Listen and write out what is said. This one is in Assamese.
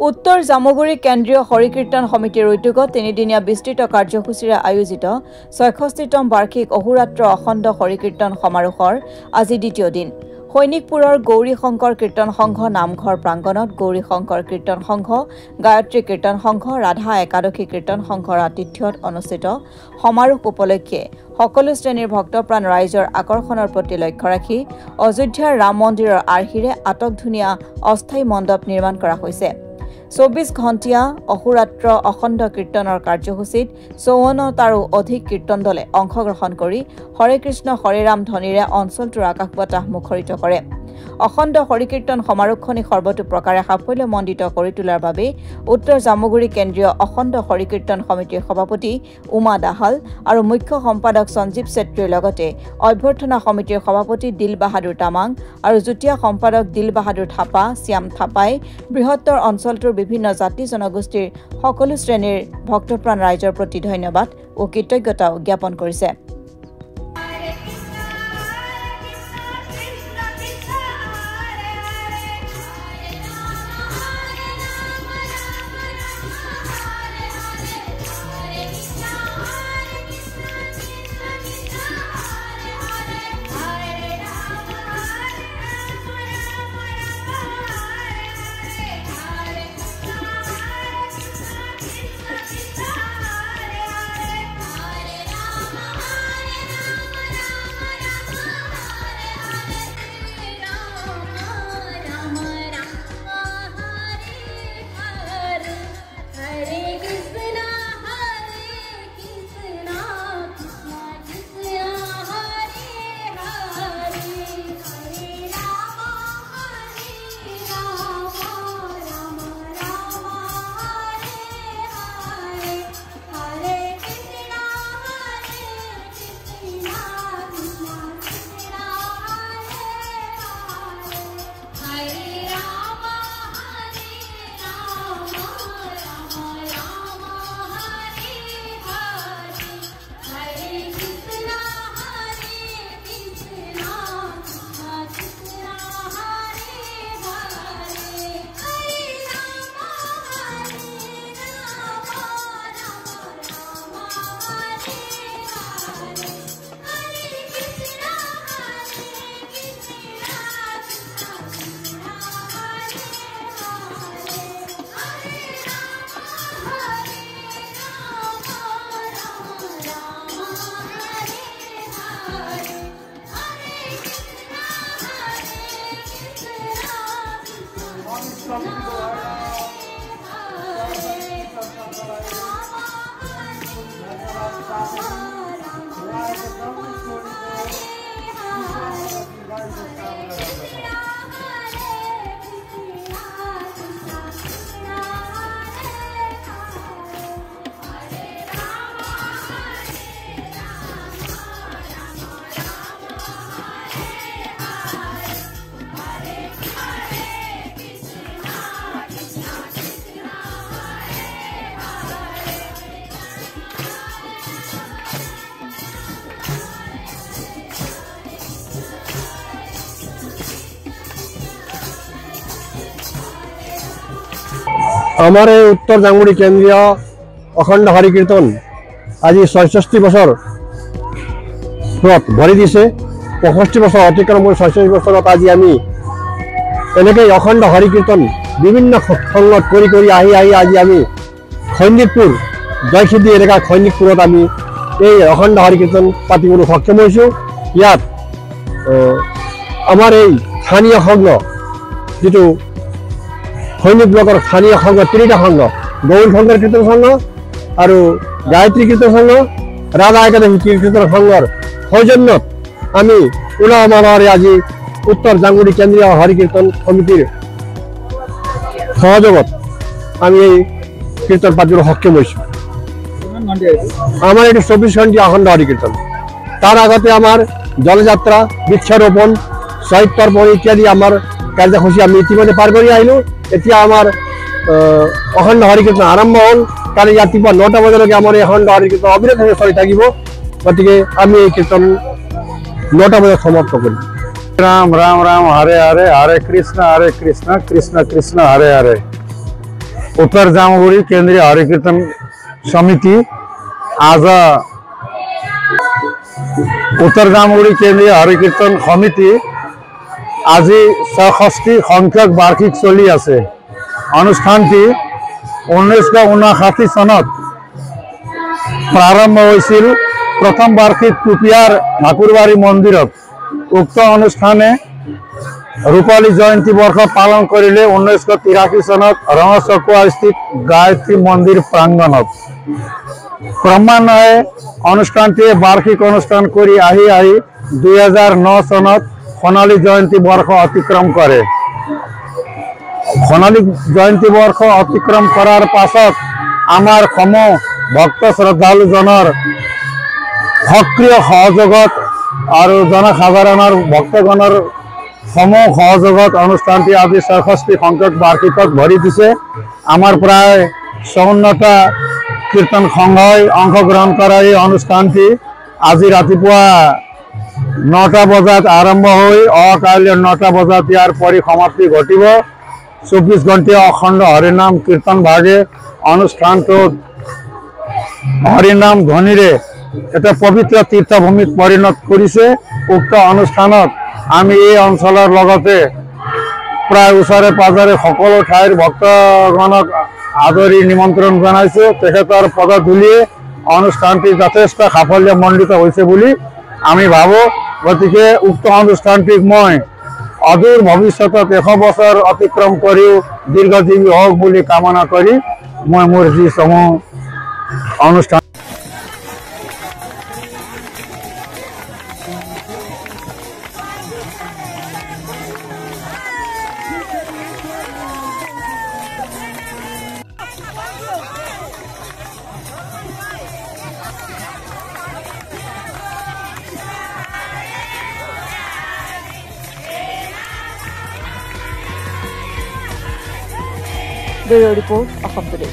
উত্তৰ জামুগুৰি কেন্দ্ৰীয় হৰিকীৰ্তন সমিতিৰ উদ্যোগত তিনিদিনীয়া বিস্তৃত কাৰ্যসূচীৰে আয়োজিত ৬৬তম বাৰ্ষিক অহোৰাত্ৰ অখণ্ড হৰিকীৰ্তন সমাৰোহৰ আজি দ্বিতীয় দিন। সৈনিকপুৰৰ গৌৰী শংকৰ কীৰ্তন সংঘ নামঘৰ প্ৰাংগণত গৌৰী শংকৰ কীৰ্তন সংঘ, গায়ত্ৰী কীৰ্তন সংঘ, ৰাধা একাদশী কীৰ্তন সংঘৰ আতিথ্যত অনুষ্ঠিত সমাৰোহ উপলক্ষে সকলো শ্ৰেণীৰ ভক্তপ্ৰাণ ৰাইজৰ আকৰ্ষণৰ প্ৰতি লক্ষ্য ৰাখি অযোধ্যাৰ ৰাম মন্দিৰৰ আৰ্হিৰে আটকধুনীয়া অস্থায়ী মণ্ডপ নিৰ্মাণ কৰা হৈছে। ২৪ ঘণ্টীয়া অহোৰাত্ৰ অখণ্ড কীৰ্তনৰ কাৰ্যসূচীত ৫৪টাৰো অধিক কীৰ্তন দলে অংশগ্ৰহণ কৰি হৰে কৃষ্ণ হৰে ৰাম ধ্বনিৰে অঞ্চলটোৰ আকাশ বতাহ মুখৰিত কৰে। অখণ্ড হৰিকীৰ্তন সমাৰোহখনি সৰ্বতোপ্ৰকাৰে সাফল্যমণ্ডিত কৰি তোলাৰ বাবে উত্তৰ জামুগুৰি কেন্দ্ৰীয় অখণ্ড হৰিকীৰ্তন সমিতিৰ সভাপতি উমা দাহাল আৰু মুখ্য সম্পাদক সঞ্জীৱ ছেত্ৰীৰ লগতে অভ্যৰ্থনা সমিতিৰ সভাপতি দিল বাহাদুৰ তামাং আৰু যুটীয়া সম্পাদক দিল বাহাদুৰ থাপা, শ্যাম থাপাই বৃহত্তৰ অঞ্চলটোৰ বিভিন্ন জাতি জনগোষ্ঠীৰ সকলো শ্ৰেণীৰ ভক্তপ্ৰাণ ৰাইজৰ প্ৰতি ধন্যবাদ ও কৃতজ্ঞতাও জ্ঞাপন কৰিছে। আমাৰ এই উত্তৰ জামুগুৰি কেন্দ্ৰীয় অখণ্ড হৰিকীৰ্তন আজি ৬৬ বছৰ ভৰি দিছে। ৬৫ বছৰ অতিক্ৰম কৰি ৬৬ বছৰত আজি আমি এনেকৈ অখণ্ড হৰিকীৰ্তন বিভিন্ন সংগত কৰি আহি আজি আমি সৈনিকপুৰ জয়সিদ্ধি এলেকা সৈনিকপুৰত আমি এই অখণ্ড হৰিকীৰ্তন পাতিবলৈ সক্ষম হৈছোঁ। ইয়াত আমাৰ এই স্থানীয় সংঘ যিটো সৈনিক ব্লকৰ স্থানীয় সংঘ তিনিটা সংঘ, গৌৰী শংকৰ কীৰ্তন সংঘ আৰু গায়ত্ৰী কীৰ্তন সংঘ, ৰাধা একাদশী কীৰ্তন সংঘৰ সৌজন্যত আমি উলহ মালহেৰে আজি উত্তৰ জামুগুৰি কেন্দ্ৰীয় হৰিকীৰ্তন সমিতিৰ সহযোগত আমি এই কীৰ্তন পাতিবলৈ সক্ষম হৈছোঁ। আমাৰ এইটো ২৪ ঘণ্টীয়া অখণ্ড হৰিকীৰ্তন। তাৰ আগতে আমাৰ জলযাত্ৰা, বৃক্ষৰোপণ, সাহিত্য তৰ্পণ ইত্যাদি আমাৰ কাৰ্যসূচী আমি ইতিমধ্যে পাৰ কৰি আহিলোঁ। এতিয়া আমাৰ অখণ্ড হৰিকীৰ্তন আৰম্ভ হ'ল। কালি ৰাতিপুৱা ৯টা বজালৈকে আমাৰ এই অখণ্ড হৰিকীৰ্তন অবিৰতভাৱে চলি থাকিব। গতিকে আমি এই কীৰ্তন ৯টা বজাত সমাপ্ত কৰিম। राम राम राम हरे हरे, हरे कृष्ण कृष्ण कृष्ण हरे हरे। उत्तर जामुगुड़ी केंद्रीय हरिकीर्तन समिति आज उत्तर जामुगुड़ी केंद्रीय हरिकीर्तन समिति आज 66 संख्यक बार्षिक चलि आछे। अनुष्ठानटी 1959 सनत प्रारम्भ हयेछिल। प्रथम बार्षिक टुपियार ठाकुरबाड़ी मंदिरत उक्त अनुष्ठाने रूपाली जयंती वर्ष पालन करिले 1983 सनत रंगचकुआ स्थित गायत्री मंदिर प्रांगणत। क्रमान्वये अनुष्ठानटी बार्षिक अनुष्ठान करी आही 2009 सनत सोनाली जयंती वर्ष अतिक्रम करे। सोनाली जयंती वर्ष अतिक्रम करार पाছত आमार सम भक्त श्रद्धालु जनर सक्रिय सहयोगत और जनसाधारण भक्तगणर समूह सहयोगत अनुष्ठानटी आज 66 संख्यक बार्षिकत भरी दिसे। आमार प्राय 54टा कीर्तन संघय अंशग्रहण करा এই অনুষ্ঠানটি আজি ৰাতিপুৱা 9টা বজাত আৰম্ভ হৈ অকাইলে 9টা বজাত ইয়াৰ পৰিসমাপ্তি ঘটিব। 24 ঘণ্টা অখণ্ড হৰিনাম কীৰ্তন ভাগে অনুষ্ঠানটো হৰিনাম ধ্বনিৰে এটা পবিত্ৰ তীৰ্থভূমিত পৰিণত কৰেছে। উক্ত অনুষ্ঠানত আমি এই অঞ্চলেৰ লগতে প্ৰায় ওচৰে পাজৰে সকলো ঠাইৰ ভক্তগণক আদৰি নিমন্ত্ৰণ জনাইছো। তেখেতৰ পদধূলিয়ে অনুষ্ঠানটি যথেষ্ট সাফল্যমণ্ডিত হৈছে বুলি আমি ভাবো। গতিকে উক্ত অনুষ্ঠানটিক মই অদূৰ ভৱিষ্যতত 100 বছৰ অতিক্ৰম কৰিও দীৰ্ঘজীৱী হওক বুলি কামনা কৰি মই মোৰ যি সমূহ অনুষ্ঠান ব্যুৰো ৰিপৰ্ট অসম টুডে।